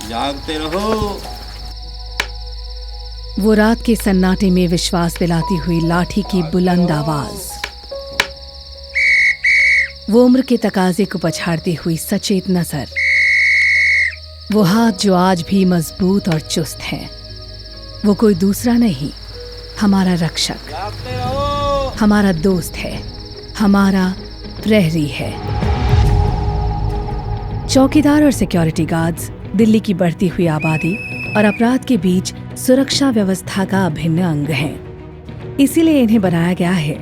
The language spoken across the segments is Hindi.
जागते रहो। वो रात के सन्नाटे में विश्वास दिलाती हुई लाठी की बुलंद आवाज, वो उम्र के तकाजे को पछाड़ती हुई सचेत नजर, वो हाथ जो आज भी मजबूत और चुस्त हैं। वो कोई दूसरा नहीं, हमारा रक्षक, हमारा दोस्त है, हमारा प्रहरी है। चौकीदार और सिक्योरिटी गार्ड्स दिल्ली की बढ़ती हुई आबादी और अपराध के बीच सुरक्षा व्यवस्था का अभिन्न अंग हैं। इसीलिए इन्हें बनाया गया है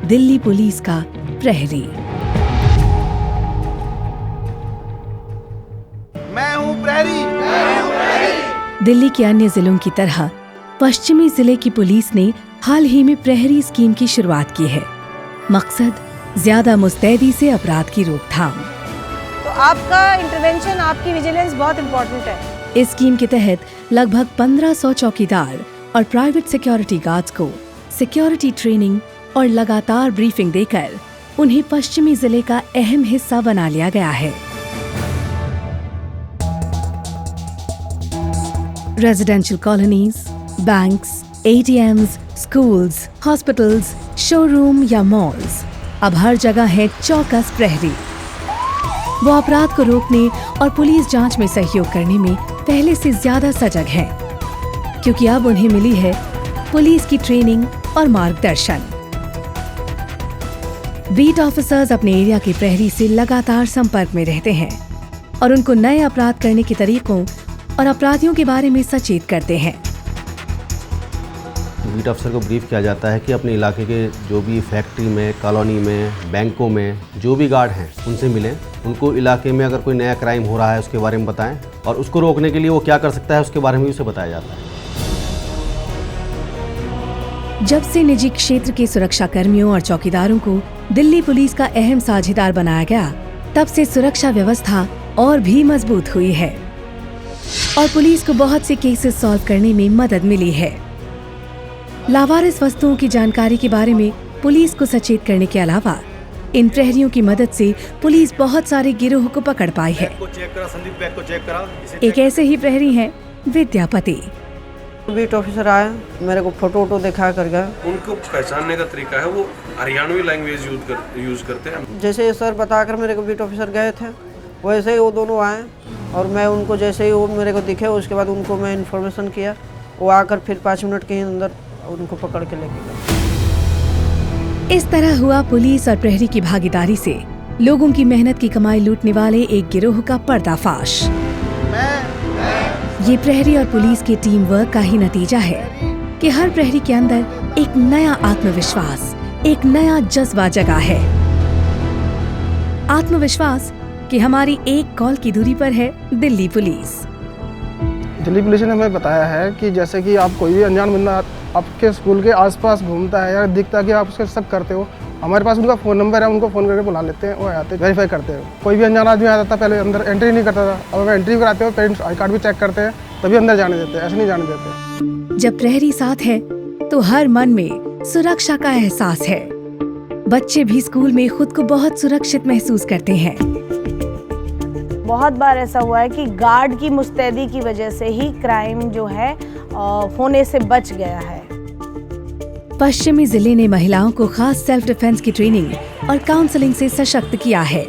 दिल्ली पुलिस का प्रहरी। मैं हूँ प्रहरी। दिल्ली के अन्य जिलों की तरह पश्चिमी जिले की पुलिस ने हाल ही में प्रहरी स्कीम की शुरुआत की है। मकसद ज्यादा मुस्तैदी से अपराध की रोकथाम। तो आपका इंटरवेंशन, आपकी विजिलेंस बहुत इम्पोर्टेंट है। इस स्कीम के तहत लगभग 1500 चौकीदार और प्राइवेट सिक्योरिटी गार्ड्स को सिक्योरिटी ट्रेनिंग और लगातार ब्रीफिंग देकर उन्हें पश्चिमी जिले का अहम हिस्सा बना लिया गया है। Residential colonies, banks, ATMs, schools, hospitals, showroom या मॉल्स, अब हर जगह है चौकस प्रहरी। वो अपराध को रोकने और पुलिस जांच में सहयोग करने में पहले से ज्यादा सजग हैं, क्योंकि अब उन्हें मिली है पुलिस की ट्रेनिंग और मार्गदर्शन। बीट ऑफिसर्स अपने एरिया के प्रहरी से लगातार संपर्क में रहते हैं और उनको नए अपराध करने के तरीकों और अपराधियों के बारे में सचेत करते हैं। बीट अफसर को ब्रीफ किया जाता है कि अपने इलाके के जो भी फैक्ट्री में, कॉलोनी में, बैंकों में जो भी गार्ड हैं उनसे मिलें, उनको इलाके में अगर कोई नया क्राइम हो रहा है उसके बारे में बताएं और उसको रोकने के लिए वो क्या कर सकता है उसके बारे में भी उसे बताया जाता है। जब से निजी क्षेत्र के सुरक्षा कर्मियों और चौकीदारों को दिल्ली पुलिस का अहम साझेदार बनाया गया, तब से सुरक्षा व्यवस्था और भी मजबूत हुई है और पुलिस को बहुत से केसेस सॉल्व करने में मदद मिली है। लावारिस वस्तुओं की जानकारी के बारे में पुलिस को सचेत करने के अलावा इन प्रहरियों की मदद से पुलिस बहुत सारे गिरोह को पकड़ पाई है। एक ऐसे ही प्रहरी हैं विद्यापति। बीट ऑफिसर आया, मेरे को फोटो दिखा कर गया। उनको पहचानने का तरीका है, वो हरियाणवी लैंग्वेज यूज करते हैं। जैसे सर बताकर मेरे को बीट ऑफिसर गए थे, वैसे ही वो दोनों आए और मैं उनको जैसे ही वो मेरे को दिखे उसके बाद उनको मैं इन्फॉर्मेशन किया। वो आकर फिर 5 मिनट के अंदर उनको पकड़ के लेके गए। इस तरह हुआ पुलिस और प्रहरी की भागीदारी से लोगों की मेहनत की कमाई लूटने वाले एक गिरोह का पर्दाफाश। ये प्रहरी और पुलिस के टीम वर्क का ही नतीजा है कि हर प्रहरी के अंदर एक नया आत्मविश्वास, एक नया जज्बा जगा है। आत्मविश्वास कि हमारी एक कॉल की दूरी पर है दिल्ली पुलिस। दिल्ली पुलिस ने हमें बताया है कि जैसे कि आप कोई भी अनजान बंदा आपके स्कूल के आसपास घूमता है या दिखता है कि आप उसके सब करते हो, हमारे पास उनका फ़ोन नंबर है, उनको फ़ोन करके बुला लेते हैं, वो आते हैं, वेरीफाई करते हैं। कोई भी अनजान आदमी आ जाता पहले अंदर एंट्री नहीं करता था, अब अगर एंट्री कराते हो पेरेंट्स आई कार्ड भी चेक करते हैं तभी अंदर जाने देते हैं, ऐसे नहीं जाने देते। जब प्रहरी साथ है तो हर मन में सुरक्षा का एहसास है। बच्चे भी स्कूल में खुद को बहुत सुरक्षित महसूस करते हैं। बहुत बार ऐसा हुआ है कि गार्ड की मुस्तैदी की वजह से ही क्राइम जो है होने से बच गया है। पश्चिमी जिले ने महिलाओं को खास सेल्फ डिफेंस की ट्रेनिंग और काउंसलिंग से सशक्त किया है।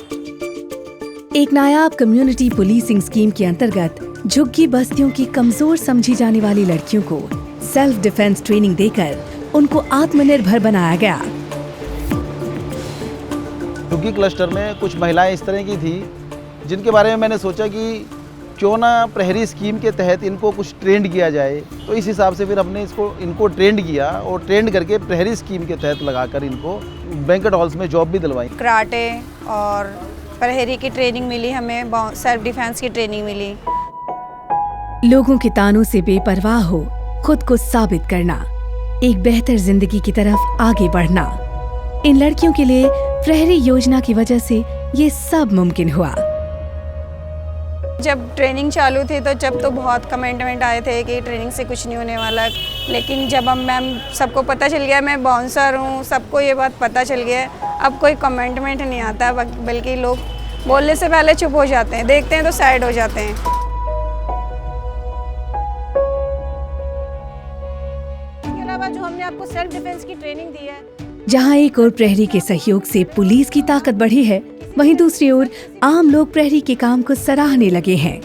एक नायाब कम्युनिटी पुलिसिंग स्कीम के अंतर्गत झुग्गी बस्तियों की कमजोर समझी जाने वाली लड़कियों को सेल्फ डिफेंस ट्रेनिंग देकर उनको आत्मनिर्भर बनाया गया। झुग्गी क्लस्टर में कुछ महिलाएं इस तरह की थी जिनके बारे में मैंने सोचा कि क्यों ना प्रहरी स्कीम के तहत इनको कुछ ट्रेंड किया जाए। तो इस हिसाब से फिर हमने इनको ट्रेंड किया और ट्रेंड करके प्रहरी स्कीम के तहत लगाकर इनको बैंक्वेट हॉल्स में जॉब भी दिलवाई। कराटे और प्रहरी की ट्रेनिंग मिली, हमें सेल्फ डिफेंस की ट्रेनिंग मिली। लोगों के तानों से बेपरवाह हो खुद को साबित करना, एक बेहतर जिंदगी की तरफ आगे बढ़ना, इन लड़कियों के लिए प्रहरी योजना की वजह से ये सब मुमकिन हुआ। जब ट्रेनिंग चालू थी तो बहुत कमेंटमेंट आए थे कि ट्रेनिंग से कुछ नहीं होने वाला, लेकिन जब हम मैम सबको पता चल गया मैं बाउंसर हूँ, सबको ये बात पता चल गया, अब कोई कमेंटमेंट नहीं आता, बल्कि लोग बोलने से पहले चुप हो जाते हैं, देखते हैं तो साइड हो जाते हैं। जो हमने आपको सेल्फ डिफेंस की ट्रेनिंग दी है। जहां एक ओर प्रहरी के सहयोग से पुलिस की ताकत बढ़ी है, वहीं दूसरी ओर आम लोग प्रहरी के काम को सराहने लगे हैं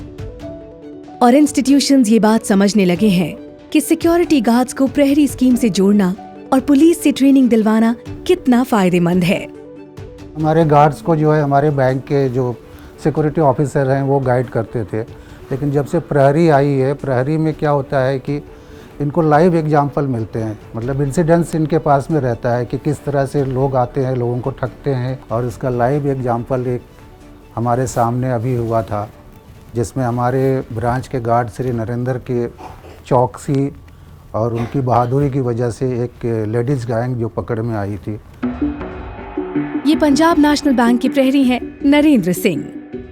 और इंस्टीट्यूशंस ये बात समझने लगे हैं कि सिक्योरिटी गार्ड्स को प्रहरी स्कीम से जोड़ना और पुलिस से ट्रेनिंग दिलवाना कितना फायदेमंद है। हमारे गार्ड्स को जो है हमारे बैंक के जो सिक्योरिटी ऑफिसर हैं वो गाइड करते थे, लेकिन जब से प्रहरी आई है, प्रहरी में क्या होता है कि इनको लाइव एग्जाम्पल मिलते हैं, मतलब इंसिडेंट्स इनके पास में रहता है कि किस तरह से लोग आते हैं, लोगों को ठगते हैं, और इसका लाइव एग्जाम्पल एक हमारे सामने अभी हुआ था, जिसमें हमारे ब्रांच के गार्ड श्री नरेंद्र के चौकसी और उनकी बहादुरी की वजह से एक लेडीज़ गैंग जो पकड़ में आई थी। ये पंजाब नेशनल बैंक के प्रहरी हैं नरेंद्र सिंह,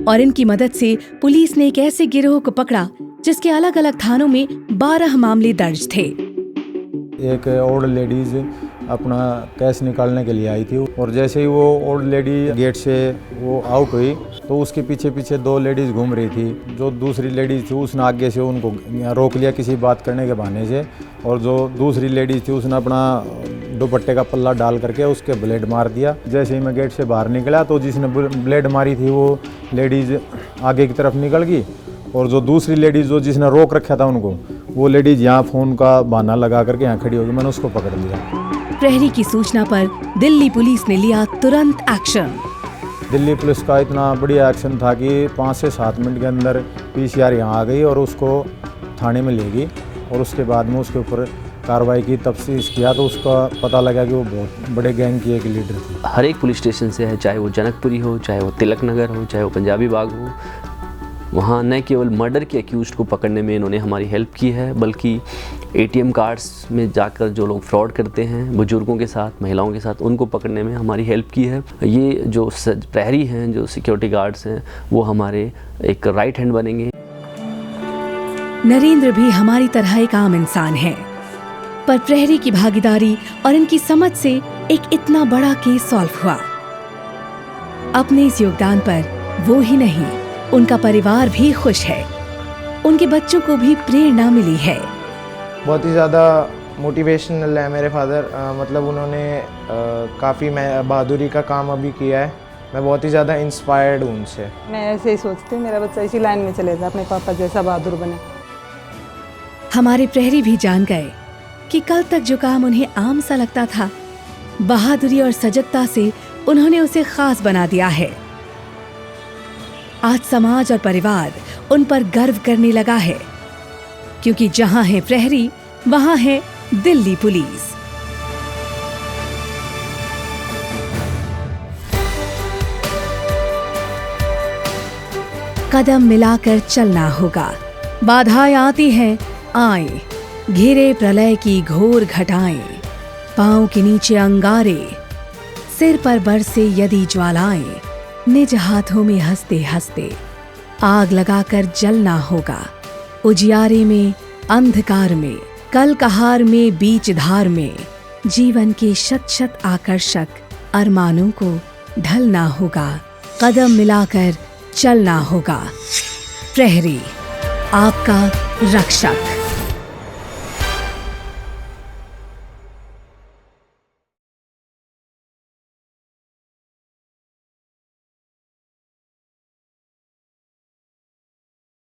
और इनकी मदद से पुलिस ने एक ऐसे गिरोह को पकड़ा जिसके अलग अलग थानों में 12 मामले दर्ज थे। एक ओल्ड लेडीज़ अपना कैश निकालने के लिए आई थी, और जैसे ही वो ओल्ड लेडी गेट से वो आउट हुई तो उसके पीछे पीछे 2 लेडीज़ घूम रही थी। जो दूसरी लेडीज़ थी उसने आगे से उनको रोक लिया किसी बात करने के बहाने से, और जो दूसरी लेडीज़ थी उसने अपना दुपट्टे का पल्ला डाल करके उसके ब्लेड मार दिया। जैसे ही मैं गेट से बाहर निकला तो जिसने ब्लेड मारी थी वो लेडीज़ आगे की तरफ निकल गई, और जो दूसरी लेडीज़ जो जिसने रोक रखा था उनको, वो लेडीज़ यहाँ फ़ोन का बहाना लगा करके यहाँ खड़ी होगी, मैंने उसको पकड़ लिया। प्रहरी की सूचना पर दिल्ली पुलिस ने लिया तुरंत एक्शन। दिल्ली पुलिस का इतना बढ़िया एक्शन था कि 5 से 7 मिनट के अंदर पीसीआर यहाँ आ गई और उसको थाने में ले गई, और उसके बाद में उसके ऊपर कार्रवाई की, तफ्तीश किया तो उसका पता लगा कि वो बहुत बड़े गैंग की एक लीडर थी। हर एक पुलिस स्टेशन से है, चाहे वो जनकपुरी हो, चाहे वो तिलक नगर हो, चाहे वो पंजाबी बाग हो, वहाँ न केवल मर्डर के अक्यूज्ड को पकड़ने में इन्होंने हमारी हेल्प की है, बल्कि एटीएम कार्ड्स में जाकर जो लोग फ्रॉड करते हैं बुजुर्गों के साथ, महिलाओं के साथ, उनको पकड़ने में हमारी हेल्प की है। ये जो प्रहरी हैं, जो सिक्योरिटी गार्ड्स हैं, वो हमारे एक राइट हैंड बनेंगे। नरेंद्र भी हमारी तरह एक आम इंसान है, पर प्रहरी की भागीदारी और इनकी समझ से एक इतना बड़ा केस सॉल्व हुआ। अपने इस योगदान पर वो ही नहीं, उनका परिवार भी खुश है। उनके बच्चों को भी प्रेरणा मिली है। बहुत ही ज़्यादा मोटिवेशनल है मेरे फादर, मतलब उन्होंने काफ़ी बहादुरी का काम अभी किया है। मैं बहुत ही ज़्यादा इंस्पायर्ड हूँ उनसे। मैं ऐसे ही सोचती हूँ मेरा बच्चा इसी लाइन में चले जाए, अपने पापा जैसा बहादुर बने। हमारे प्रहरी भी जान गए कि कल तक जो काम उन्हें आम सा लगता था, बहादुरी और सजगता से उन्होंने उसे खास बना दिया है। आज समाज और परिवार उन पर गर्व करने लगा है, क्योंकि जहां है प्रहरी वहां है दिल्ली पुलिस। कदम मिलाकर चलना होगा। बाधाएं आती हैं, आए, घिरे प्रलय की घोर घटाएं, पांव के नीचे अंगारे, सिर पर बरसे यदि ज्वालाएं, निज हाथों में हंसते हंसते आग लगाकर जलना होगा। उजियारे में, अंधकार में, कल कहार में, बीच धार में, जीवन के शत शत आकर्षक अरमानों को ढलना होगा। कदम मिलाकर चलना होगा। प्रहरी, आपका रक्षक।